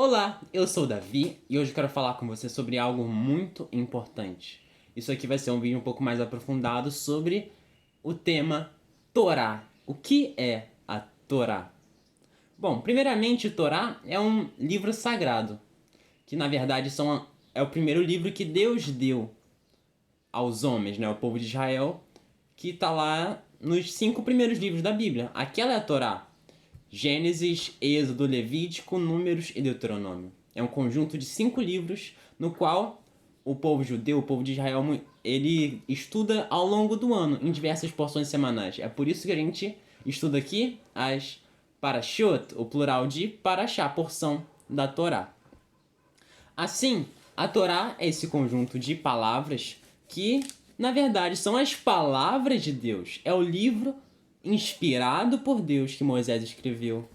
Olá, eu sou o Davi e hoje eu quero falar com você sobre algo muito importante. Isso aqui vai ser um vídeo um pouco mais aprofundado sobre o tema Torá. O que é a Torá? Bom, primeiramente, Torá é um livro sagrado, que na verdade é o primeiro livro que Deus deu aos homens, né, ao povo de Israel, que está lá nos 5 primeiros livros da Bíblia. Aquela é a Torá. Gênesis, Êxodo, Levítico, Números e Deuteronômio. É um conjunto de 5 livros no qual o povo judeu, o povo de Israel, ele estuda ao longo do ano, em diversas porções semanais. É por isso que a gente estuda aqui as Parashot, o plural de Parashá, porção da Torá. Assim, a Torá é esse conjunto de palavras que, na verdade, são as palavras de Deus. É o livro inspirado por Deus que Moisés escreveu,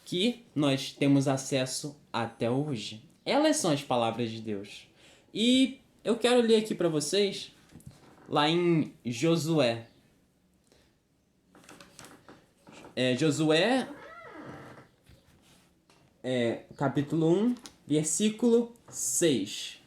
que nós temos acesso até hoje. Elas são as palavras de Deus. E eu quero ler aqui para vocês, lá em Josué. Josué, capítulo 1, versículo 6.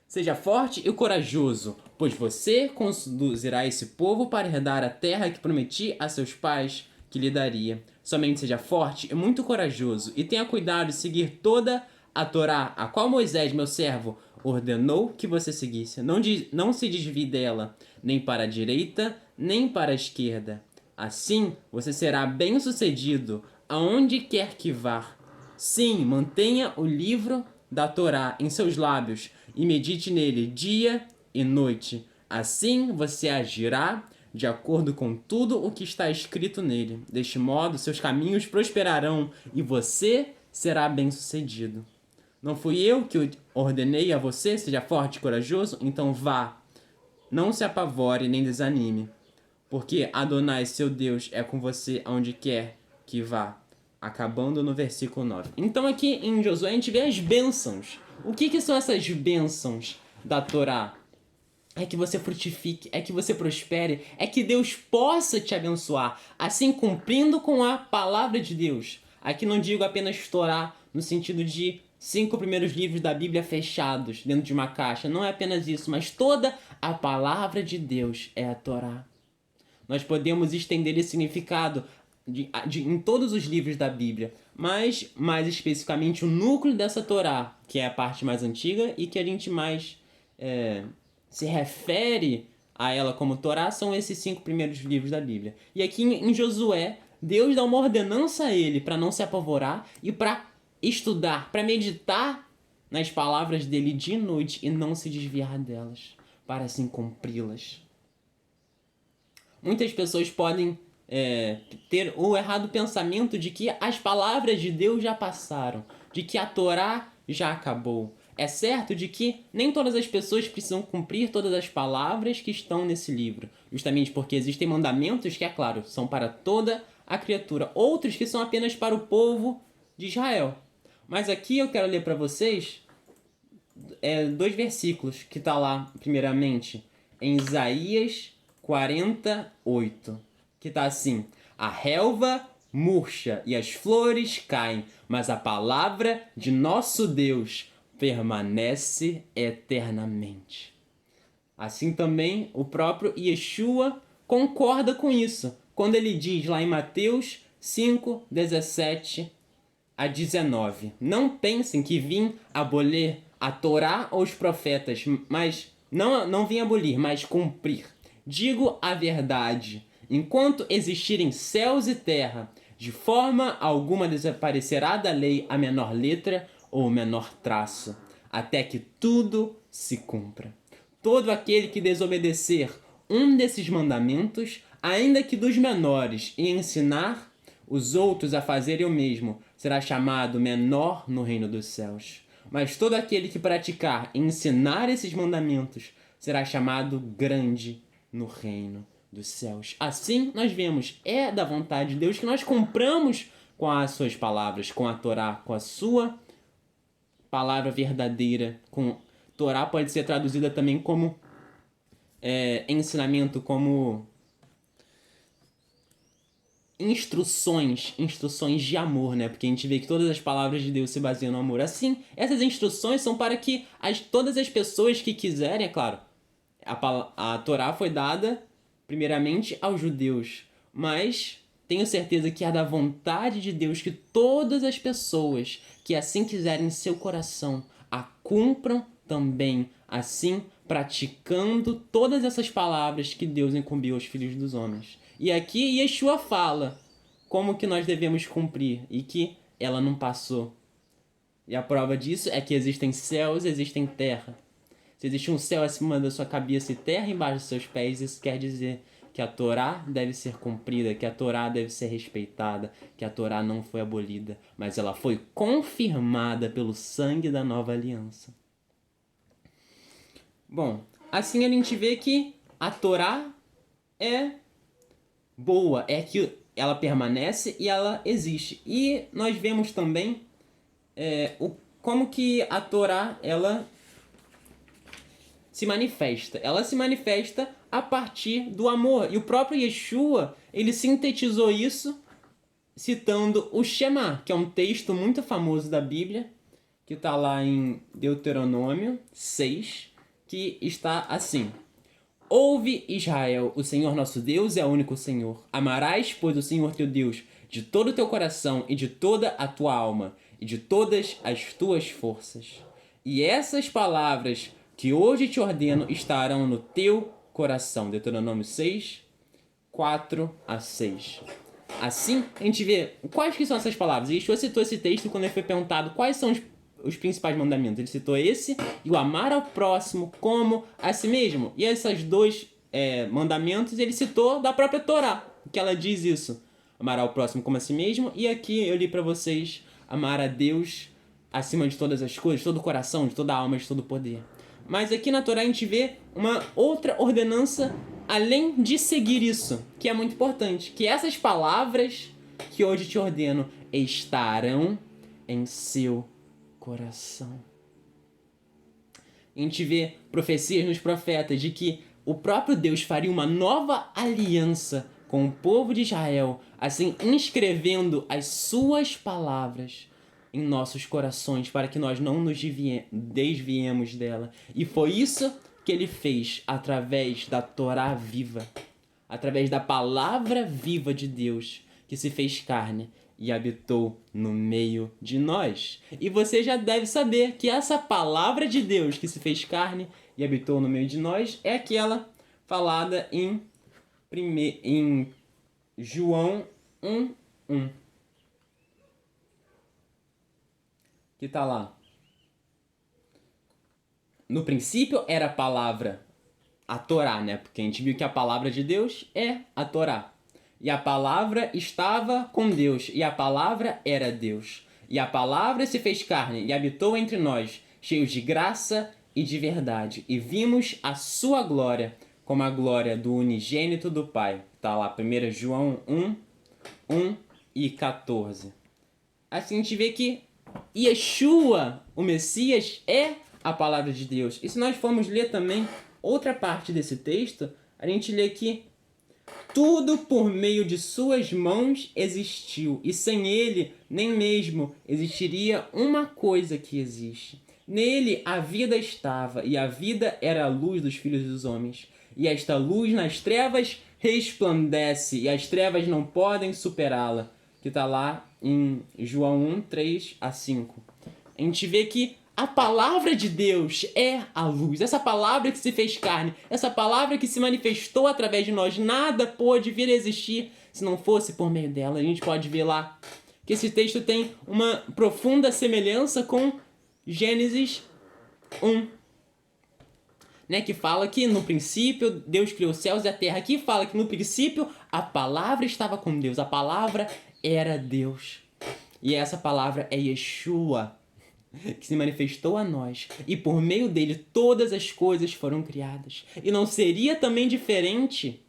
Seja forte e corajoso, pois você conduzirá esse povo para herdar a terra que prometi a seus pais que lhe daria. Somente seja forte e muito corajoso, e tenha cuidado de seguir toda a Torá, a qual Moisés, meu servo, ordenou que você seguisse. Não se desvie dela, nem para a direita, nem para a esquerda. Assim você será bem-sucedido aonde quer que vá. Sim, mantenha o livro da Torá em seus lábios e medite nele dia e noite. Assim você agirá de acordo com tudo o que está escrito nele. Deste modo, seus caminhos prosperarão e você será bem-sucedido. Não fui eu que ordenei a você, seja forte e corajoso? Então vá, não se apavore nem desanime, porque Adonai, seu Deus, é com você aonde quer que vá. Acabando no versículo 9. Então aqui em Josué a gente vê as bênçãos. O que são essas bênçãos da Torá? É que você frutifique, é que você prospere, é que Deus possa te abençoar, assim cumprindo com a palavra de Deus. Aqui não digo apenas Torá no sentido de 5 primeiros livros da Bíblia fechados dentro de uma caixa. Não é apenas isso, mas toda a palavra de Deus é a Torá. Nós podemos estender esse significado em todos os livros da Bíblia, mas mais especificamente o núcleo dessa Torá, que é a parte mais antiga e que a gente mais se refere a ela como Torá, são esses 5 primeiros livros da Bíblia. E aqui em Josué, Deus dá uma ordenança a ele para não se apavorar e para estudar, para meditar nas palavras dele de noite e não se desviar delas, para assim cumpri-las. Muitas pessoas podem ter o errado pensamento de que as palavras de Deus já passaram, de que a Torá já acabou. É certo de que nem todas as pessoas precisam cumprir todas as palavras que estão nesse livro, justamente porque existem mandamentos que, é claro, são para toda a criatura, outros que são apenas para o povo de Israel. Mas aqui eu quero ler para vocês 2 versículos que está lá, primeiramente, em Isaías 48, que tá assim: a relva murcha e as flores caem, mas a palavra de nosso Deus permanece eternamente. Assim também o próprio Yeshua concorda com isso, quando ele diz lá em Mateus 5, 17 a 19: não pensem que vim abolir a Torá ou os profetas, mas não vim abolir, mas cumprir. Digo a verdade: enquanto existirem céus e terra, de forma alguma desaparecerá da lei a menor letra ou o menor traço, até que tudo se cumpra. Todo aquele que desobedecer um desses mandamentos, ainda que dos menores, e ensinar os outros a fazerem o mesmo, será chamado menor no reino dos céus. Mas todo aquele que praticar e ensinar esses mandamentos será chamado grande no reino dos céus. Assim, nós vemos, é da vontade de Deus que nós cumpramos com as suas palavras, com a Torá, com a sua palavra verdadeira. Com Torá pode ser traduzida também como ensinamento, como instruções de amor, né? Porque a gente vê que todas as palavras de Deus se baseiam no amor. Assim, essas instruções são para que todas as pessoas que quiserem, é claro, a Torá foi dada primeiramente aos judeus, mas tenho certeza que é da vontade de Deus que todas as pessoas que assim quiserem em seu coração a cumpram também, assim praticando todas essas palavras que Deus incumbiu aos filhos dos homens. E aqui Yeshua fala como que nós devemos cumprir e que ela não passou. E a prova disso é que existem céus e existem terra. Se existe um céu acima da sua cabeça e terra embaixo dos seus pés, isso quer dizer que a Torá deve ser cumprida, que a Torá deve ser respeitada, que a Torá não foi abolida, mas ela foi confirmada pelo sangue da nova aliança. Bom, assim a gente vê que a Torá é boa, é que ela permanece e ela existe. E nós vemos também como que a Torá ela se manifesta. Ela se manifesta a partir do amor. E o próprio Yeshua, ele sintetizou isso citando o Shema, que é um texto muito famoso da Bíblia, que está lá em Deuteronômio 6, que está assim: Ouve, Israel, o Senhor nosso Deus é o único Senhor. Amarás, pois, o Senhor teu Deus de todo o teu coração e de toda a tua alma e de todas as tuas forças. E essas palavras que hoje te ordeno estarão no teu coração. Deuteronômio 6, 4 a 6. Assim, a gente vê quais que são essas palavras. E Yeshua citou esse texto quando ele foi perguntado quais são os principais mandamentos. Ele citou esse e o amar ao próximo como a si mesmo. E esses dois mandamentos ele citou da própria Torá, que ela diz isso. Amar ao próximo como a si mesmo. E aqui eu li para vocês amar a Deus acima de todas as coisas, de todo o coração, de toda a alma, de todo o poder. Mas aqui na Torá a gente vê uma outra ordenança além de seguir isso, que é muito importante. Que essas palavras que hoje te ordeno estarão em seu coração. A gente vê profecias nos profetas de que o próprio Deus faria uma nova aliança com o povo de Israel, assim inscrevendo as suas palavras em nossos corações para que nós não nos desviemos dela. E foi isso que ele fez através da Torá viva, através da palavra viva de Deus que se fez carne e habitou no meio de nós. E você já deve saber que essa palavra de Deus que se fez carne e habitou no meio de nós é aquela falada em João 1:1. Que está lá. No princípio era a palavra, a Torá, né? Porque a gente viu que a palavra de Deus é a Torá. E a palavra estava com Deus, e a palavra era Deus. E a palavra se fez carne e habitou entre nós, cheios de graça e de verdade. E vimos a sua glória, como a glória do unigênito do Pai. Está lá, 1 João 1 e 14. Assim a gente vê que Yeshua, o Messias, é a palavra de Deus. E se nós formos ler também outra parte desse texto, a gente lê que tudo por meio de suas mãos existiu, e sem ele nem mesmo existiria uma coisa que existe. Nele a vida estava, e a vida era a luz dos filhos dos homens. E esta luz nas trevas resplandece, e as trevas não podem superá-la. Que está lá em João 1, 3 a 5. A gente vê que a palavra de Deus é a luz. Essa palavra que se fez carne, essa palavra que se manifestou através de nós, nada pôde vir a existir se não fosse por meio dela. A gente pode ver lá que esse texto tem uma profunda semelhança com Gênesis 1. Né, que fala que no princípio Deus criou os céus e a terra. Aqui fala que no princípio a palavra estava com Deus. A palavra era Deus. E essa palavra é Yeshua, que se manifestou a nós. E por meio dele todas as coisas foram criadas. E não seria também diferente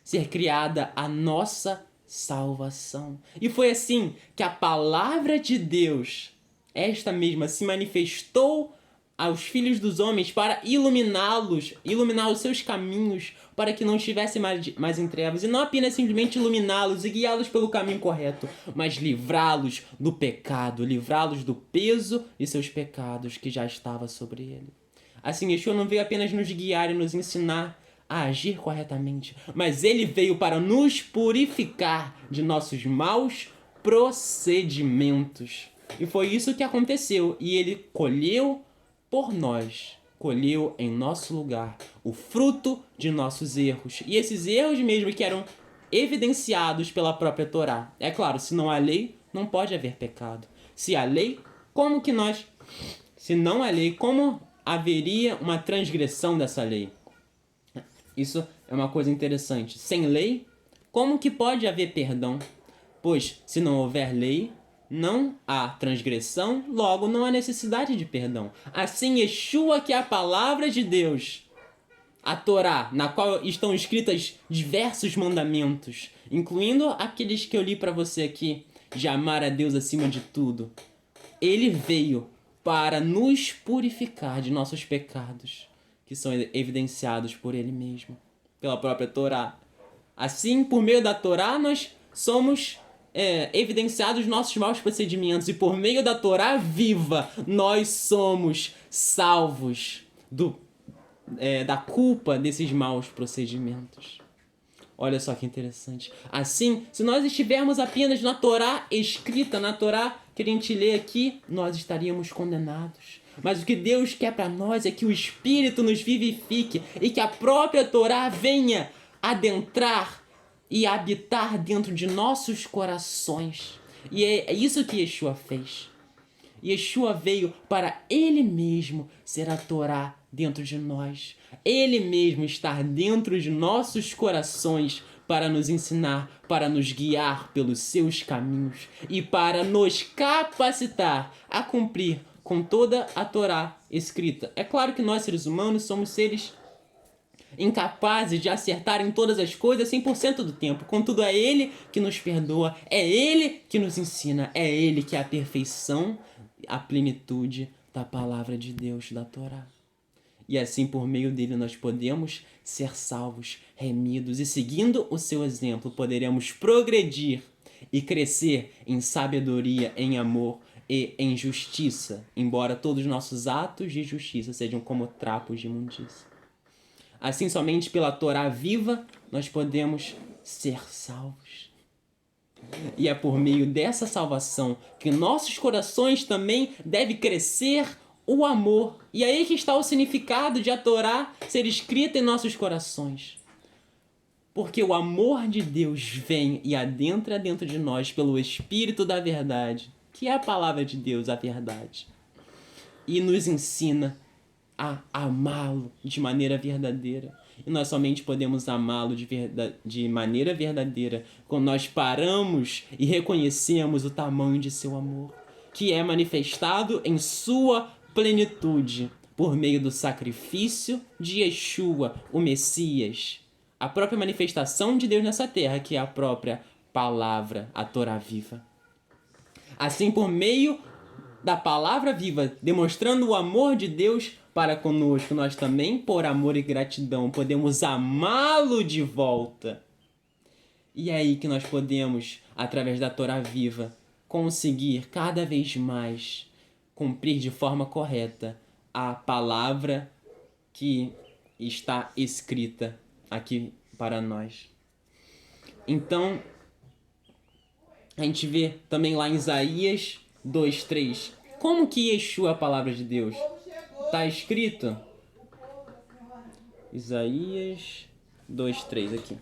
ser criada a nossa salvação. E foi assim que a palavra de Deus, esta mesma, se manifestou aos filhos dos homens para iluminá-los, iluminar os seus caminhos, para que não estivessem mais em trevas. E não apenas simplesmente iluminá-los e guiá-los pelo caminho correto, mas livrá-los do pecado, livrá-los do peso de seus pecados que já estava sobre ele. Assim, Yeshua não veio apenas nos guiar e nos ensinar a agir corretamente, mas ele veio para nos purificar de nossos maus procedimentos. E foi isso que aconteceu. E ele colheu por nós, colheu em nosso lugar o fruto de nossos erros. E esses erros mesmo que eram evidenciados pela própria Torá. É claro, se não há lei, não pode haver pecado. Se há lei, como que nós... Se não há lei, como haveria uma transgressão dessa lei? Isso é uma coisa interessante. Sem lei, como que pode haver perdão? Pois, se não houver lei, não há transgressão, logo não há necessidade de perdão. Assim, Yeshua, que é a palavra de Deus, a Torá, na qual estão escritas diversos mandamentos, incluindo aqueles que eu li para você aqui, de amar a Deus acima de tudo. Ele veio para nos purificar de nossos pecados, que são evidenciados por ele mesmo, pela própria Torá. Assim, por meio da Torá, nós somos evidenciados nossos maus procedimentos, e por meio da Torá viva, nós somos salvos da culpa desses maus procedimentos. Olha só que interessante. Assim, se nós estivermos apenas na Torá escrita, na Torá que a gente lê aqui, nós estaríamos condenados. Mas o que Deus quer para nós é que o Espírito nos vivifique e que a própria Torá venha adentrar e habitar dentro de nossos corações. E é isso que Yeshua fez. Yeshua veio para Ele mesmo ser a Torá dentro de nós. Ele mesmo estar dentro de nossos corações para nos ensinar, para nos guiar pelos seus caminhos e para nos capacitar a cumprir com toda a Torá escrita. É claro que nós, seres humanos, somos seres incapazes de acertar em todas as coisas 100% do tempo. Contudo, é Ele que nos perdoa, é Ele que nos ensina, é Ele que é a perfeição, a plenitude da palavra de Deus, da Torá. E assim, por meio dele, nós podemos ser salvos, remidos, e seguindo o seu exemplo, poderemos progredir e crescer em sabedoria, em amor e em justiça, embora todos os nossos atos de justiça sejam como trapos de imundícia. Assim, somente pela Torá viva, nós podemos ser salvos. E é por meio dessa salvação que nossos corações também devem crescer o amor. E aí que está o significado de a Torá ser escrita em nossos corações. Porque o amor de Deus vem e adentra dentro de nós pelo Espírito da verdade, que é a palavra de Deus, a verdade. E nos ensina a amá-lo de maneira verdadeira. E nós somente podemos amá-lo de maneira verdadeira quando nós paramos e reconhecemos o tamanho de seu amor, que é manifestado em sua plenitude por meio do sacrifício de Yeshua, o Messias, a própria manifestação de Deus nessa terra, que é a própria palavra, a Torá viva. Assim, por meio da palavra viva, demonstrando o amor de Deus para conosco, nós também, por amor e gratidão, podemos amá-lo de volta. E é aí que nós podemos, através da Torá viva, conseguir cada vez mais cumprir de forma correta a palavra que está escrita aqui para nós. Então, a gente vê também lá em Isaías 2:3. Como que Yeshua é a palavra de Deus? Está escrito Isaías 2:3 aqui.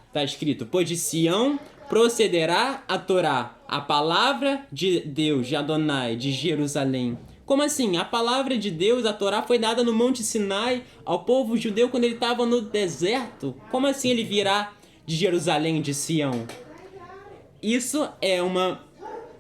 Está escrito: pois de Sião procederá a Torá, a palavra de Deus, de Adonai, de Jerusalém. Como assim? A palavra de Deus, a Torá, foi dada no Monte Sinai ao povo judeu quando ele estava no deserto. Como assim ele virá de Jerusalém, de Sião? Isso é uma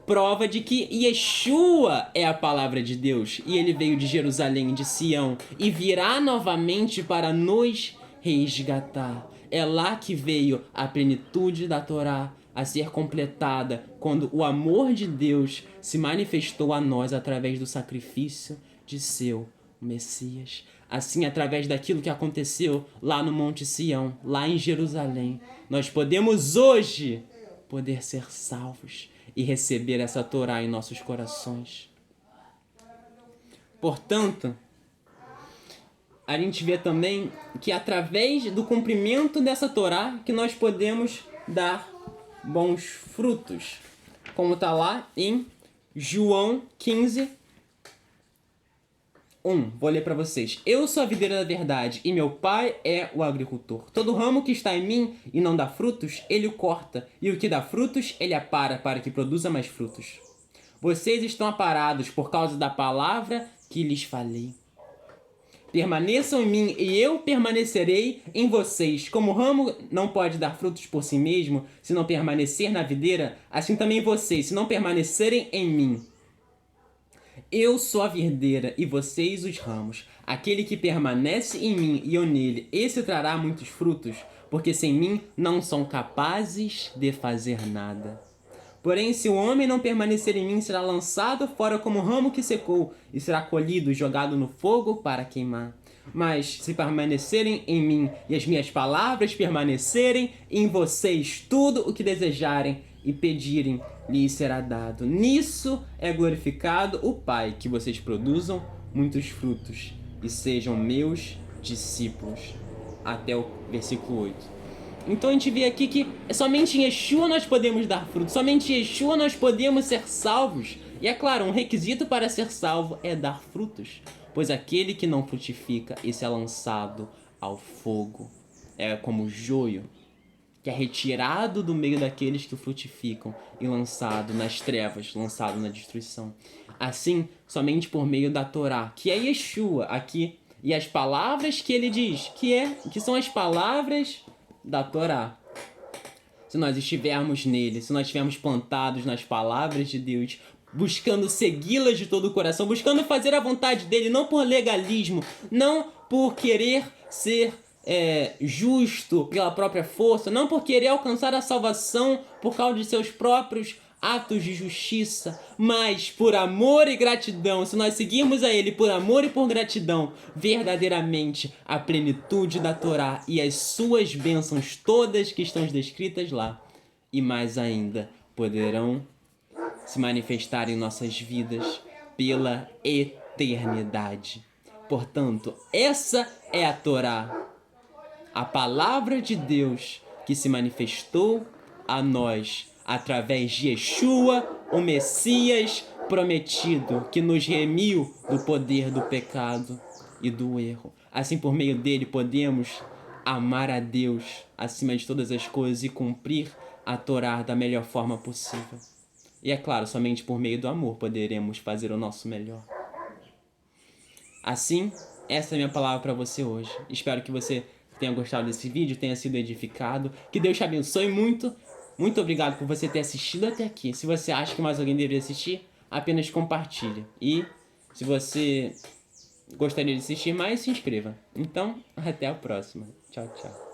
prova de que Yeshua é a palavra de Deus. E ele veio de Jerusalém, de Sião, e virá novamente para nos resgatar. É lá que veio a plenitude da Torá a ser completada, quando o amor de Deus se manifestou a nós através do sacrifício de seu Messias. Assim, através daquilo que aconteceu lá no Monte Sião, lá em Jerusalém, nós podemos hoje poder ser salvos e receber essa Torá em nossos corações. Portanto, a gente vê também que através do cumprimento dessa Torá que nós podemos dar bons frutos. Como está lá em João 15, 1. Vou ler para vocês. Eu sou a videira da verdade e meu pai é o agricultor. Todo ramo que está em mim e não dá frutos, ele o corta. E o que dá frutos, ele apara para que produza mais frutos. Vocês estão aparados por causa da palavra que lhes falei. Permaneçam em mim e eu permanecerei em vocês. Como o ramo não pode dar frutos por si mesmo, se não permanecer na videira, assim também vocês, se não permanecerem em mim. Eu sou a videira e vocês os ramos. Aquele que permanece em mim e eu nele, esse trará muitos frutos, porque sem mim não são capazes de fazer nada. Porém, se o homem não permanecer em mim, será lançado fora como ramo que secou, e será colhido e jogado no fogo para queimar. Mas, se permanecerem em mim e as minhas palavras permanecerem em vocês, tudo o que desejarem e pedirem lhes será dado. Nisso é glorificado o Pai, que vocês produzam muitos frutos e sejam meus discípulos. Até o versículo 8. Então a gente vê aqui que somente em Yeshua nós podemos dar fruto, somente em Yeshua nós podemos ser salvos. E é claro, um requisito para ser salvo é dar frutos, pois aquele que não frutifica, esse é lançado ao fogo. É como o joio, que é retirado do meio daqueles que frutificam e lançado nas trevas, lançado na destruição. Assim, somente por meio da Torá, que é Yeshua aqui, e as palavras que ele diz, que são as palavras da Torá. Se nós estivermos nele, se nós estivermos plantados nas palavras de Deus, buscando segui-las de todo o coração, buscando fazer a vontade dele, não por legalismo, não por querer ser justo pela própria força, não por querer alcançar a salvação por causa de seus próprios atos de justiça, mas por amor e gratidão. Se nós seguirmos a ele por amor e por gratidão, verdadeiramente a plenitude da Torá e as suas bênçãos todas que estão descritas lá, e mais ainda, poderão se manifestar em nossas vidas pela eternidade. Portanto, essa é a Torá, a palavra de Deus que se manifestou a nós através de Yeshua, o Messias prometido, que nos remiu do poder do pecado e do erro. Assim, por meio dele, podemos amar a Deus acima de todas as coisas e cumprir a Torá da melhor forma possível. E é claro, somente por meio do amor poderemos fazer o nosso melhor. Assim, essa é a minha palavra para você hoje. Espero que você tenha gostado desse vídeo, tenha sido edificado. Que Deus te abençoe muito. Muito obrigado por você ter assistido até aqui. Se você acha que mais alguém deveria assistir, apenas compartilhe. E se você gostaria de assistir mais, se inscreva. Então, até a próxima. Tchau, tchau.